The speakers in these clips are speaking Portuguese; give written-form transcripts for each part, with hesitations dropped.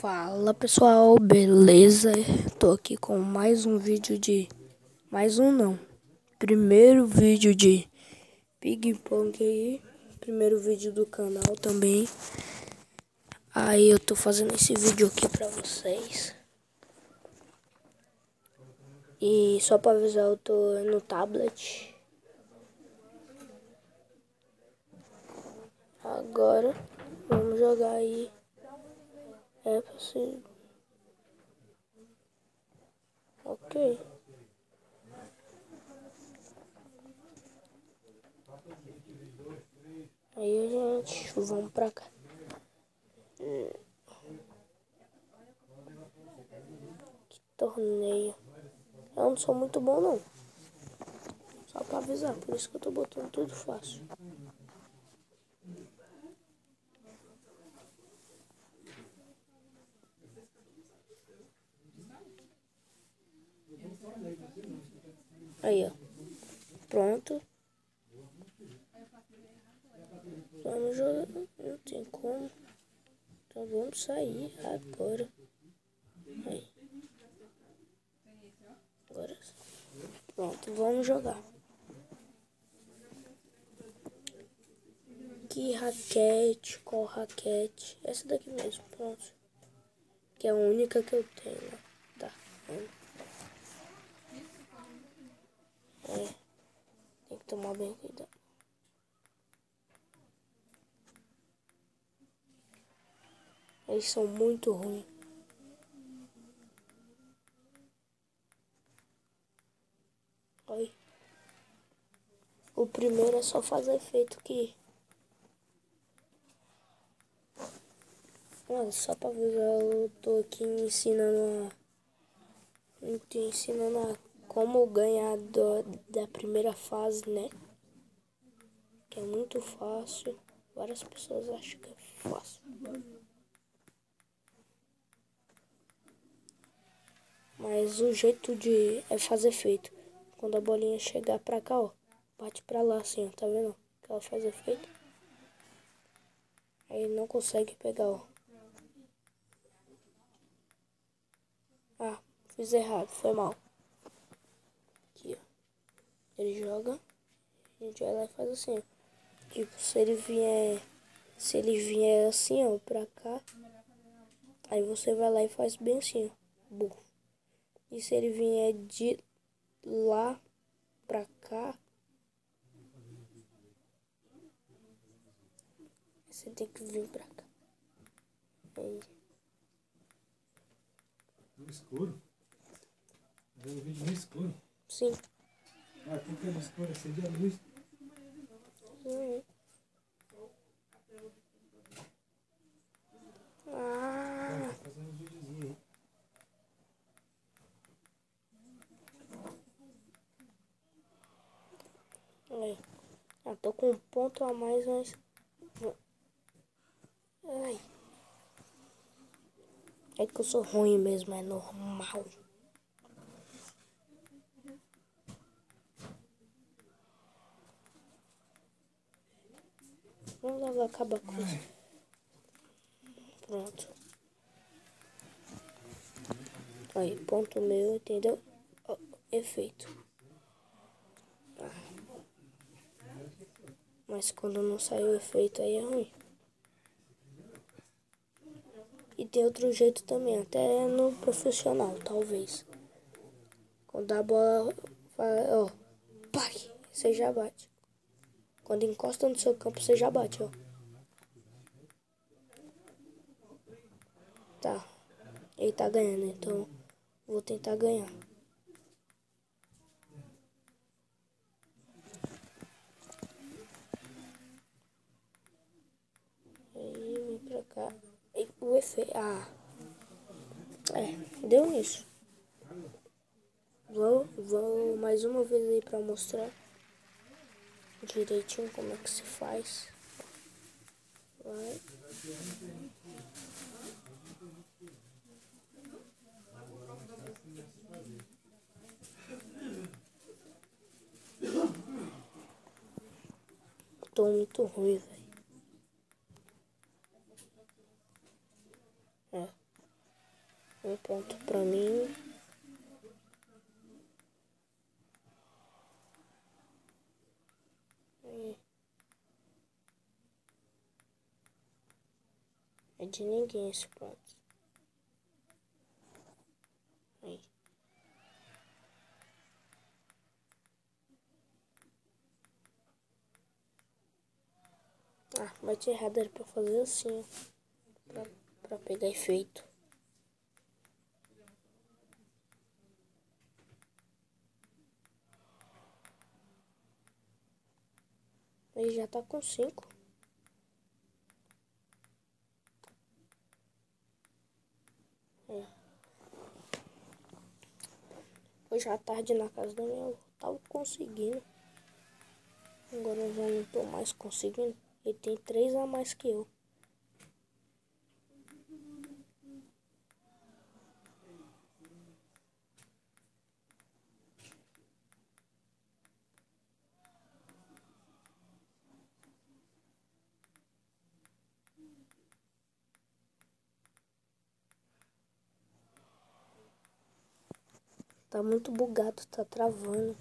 Fala pessoal, beleza? Tô aqui com mais um vídeo de... Mais um não, primeiro vídeo de Ping Pong aí. Primeiro vídeo do canal também. Aí eu tô fazendo esse vídeo aqui pra vocês. E só pra avisar, eu tô no tablet. Agora vamos jogar aí. É possível. Ok. Aí, gente, vamos pra cá. Que torneio. Eu não sou muito bom, não. Só pra avisar, por isso que eu tô botando tudo fácil. Aí, ó. Pronto. Vamos jogar. Não tem como. Então vamos sair agora. Aí. Agora sim. Pronto, vamos jogar. Que raquete? Qual raquete? Essa daqui mesmo, pronto. Que é a única que eu tenho, né? Tá. É. Tem que tomar bem cuidado. Eles são muito ruins. Aí. O primeiro é só fazer efeito que... Olha, só pra avisar, eu tô aqui ensinando a como ganhar da primeira fase, né? Que é muito fácil. Várias pessoas acham que é fácil. Mas o jeito de é fazer efeito. Quando a bolinha chegar pra cá, ó. Bate pra lá assim, ó. Tá vendo? Que ela faz efeito. Aí não consegue pegar, ó. Ah, fiz errado. Foi mal. Aqui, ó. Ele joga. A gente vai lá e faz assim, ó. Tipo, se ele vier assim, ó, pra cá. Aí você vai lá e faz bem assim, ó. Bufo. E se ele vier de lá pra cá, você tem que vir pra cá. Aí. No escuro? É um vídeo no escuro? Sim. Ah, como que é no escuro? Acende a luz. Ah. Tá fazendo um videozinho Aí. Ah, tô com um ponto a mais, mas... Ai. É que eu sou ruim mesmo, é normal. Vamos lá, vai acabar com isso. Pronto. Aí, ponto meu, entendeu? Ó, efeito. Mas quando não sai o efeito aí é ruim. E tem outro jeito também, até no profissional, talvez. Quando a bola, ó, pai, você já bate. Quando encosta no seu campo, você já bate, ó. Tá, ele tá ganhando, então vou tentar ganhar. Aí, vem pra cá. E o efeito, deu nisso. Vou mais uma vez aí pra mostrar direitinho como é que se faz. Vai. Tô muito ruim, velho. É. Um ponto pra mim. É de ninguém esse ponto. Aí. Ah, bati errado, era pra fazer assim, pra pegar efeito. Ele já tá com 5. Hoje à tarde na casa da minha avó, tava conseguindo. Agora eu já não tô mais conseguindo. Ele tem 3 a mais que eu. Tá muito bugado, tá travando.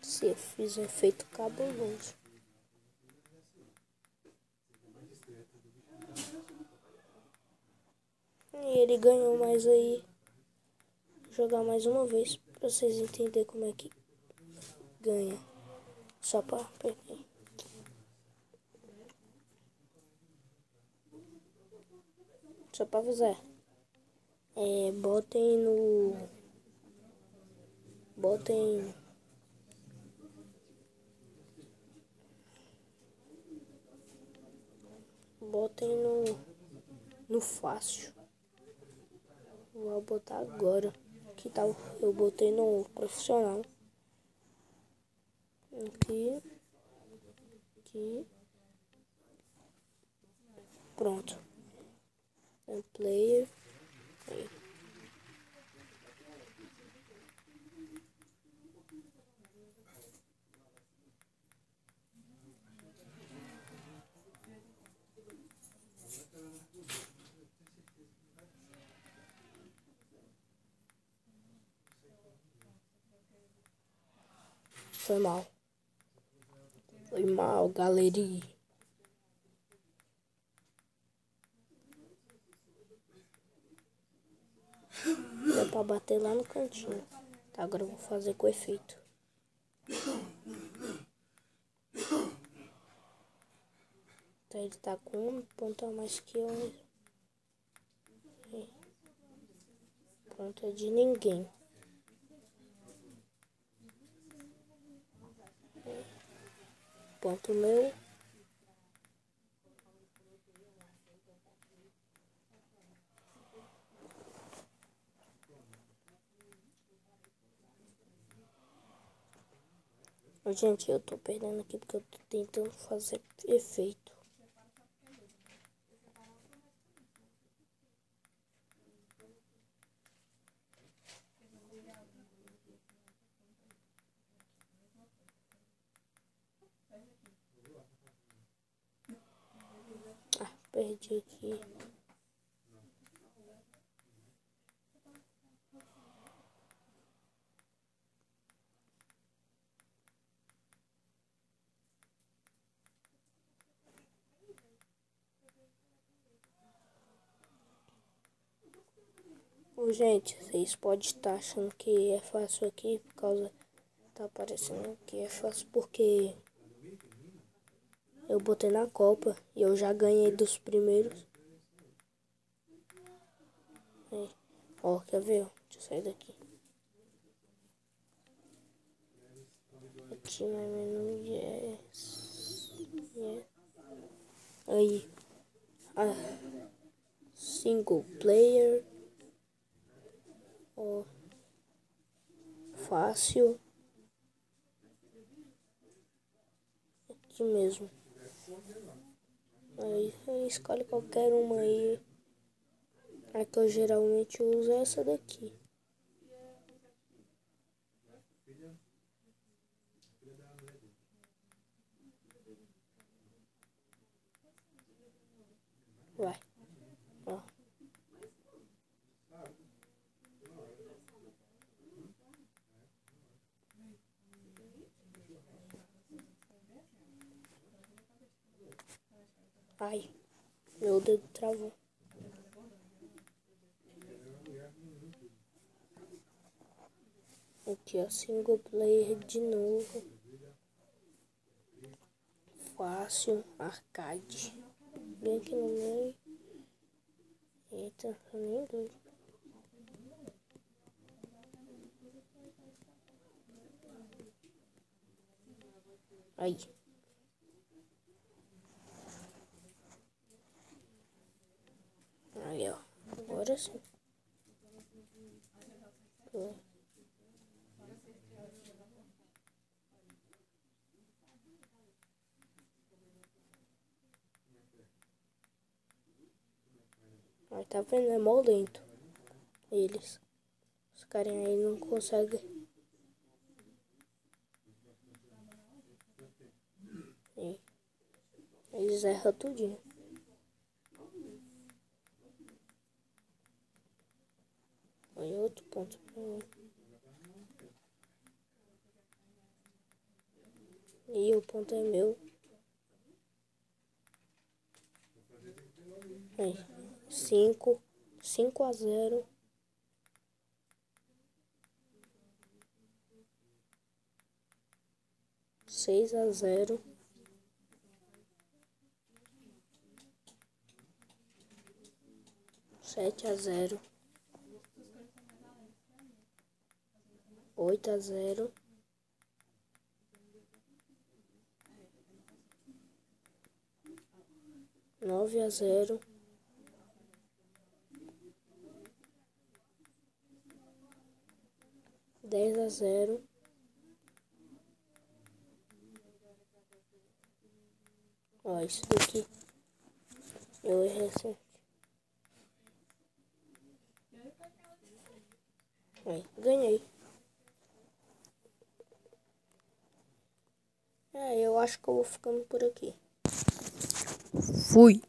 Se eu fiz um efeito cabuloso. E ele ganhou mais aí. Vou jogar mais uma vez pra vocês entenderem como é que ganha. Só pra perder. Só pra avisar. Botem no... Botem no fácil. Vou botar agora. Que tal? Eu botei no profissional. Aqui. Aqui. Pronto. Player. Aí. Foi mal. Foi mal, galeria. Deu pra bater lá no cantinho. Tá, agora eu vou fazer com efeito. Então ele tá com um ponto a mais que eu. Ponto é de ninguém. Ponto meu. Gente, eu tô perdendo aqui porque eu tô tentando fazer efeito. Ah, perdi aqui. Gente, vocês podem estar achando que é fácil aqui por causa... Tá aparecendo que é fácil porque eu botei na Copa e eu já ganhei dos primeiros. Ó, quer ver? Deixa eu sair daqui. Aqui no menu, yes. Aí. Single player. Ó. Fácil. Aqui mesmo. Aí escolhe qualquer uma aí. A que eu geralmente uso é essa daqui. Vai. Ó. Ai, meu dedo travou. Aqui, ó, single player de novo. Fácil, arcade. Bem aqui no meio. Eita, eu nem doido. Aí. Aí, ó. Agora sim. Aí tá vendo? É mó lento. Eles. Os caras aí não conseguem. Aí. Eles erram tudinho. Aí outro ponto pra mim. E o ponto é meu. Aí. 5-0. 6-0. 7-0. 8-0. 9-0. 10-0. Ó, isso daqui eu errei assim. Aí, ganhei. Eu acho que eu vou ficando por aqui. Fui.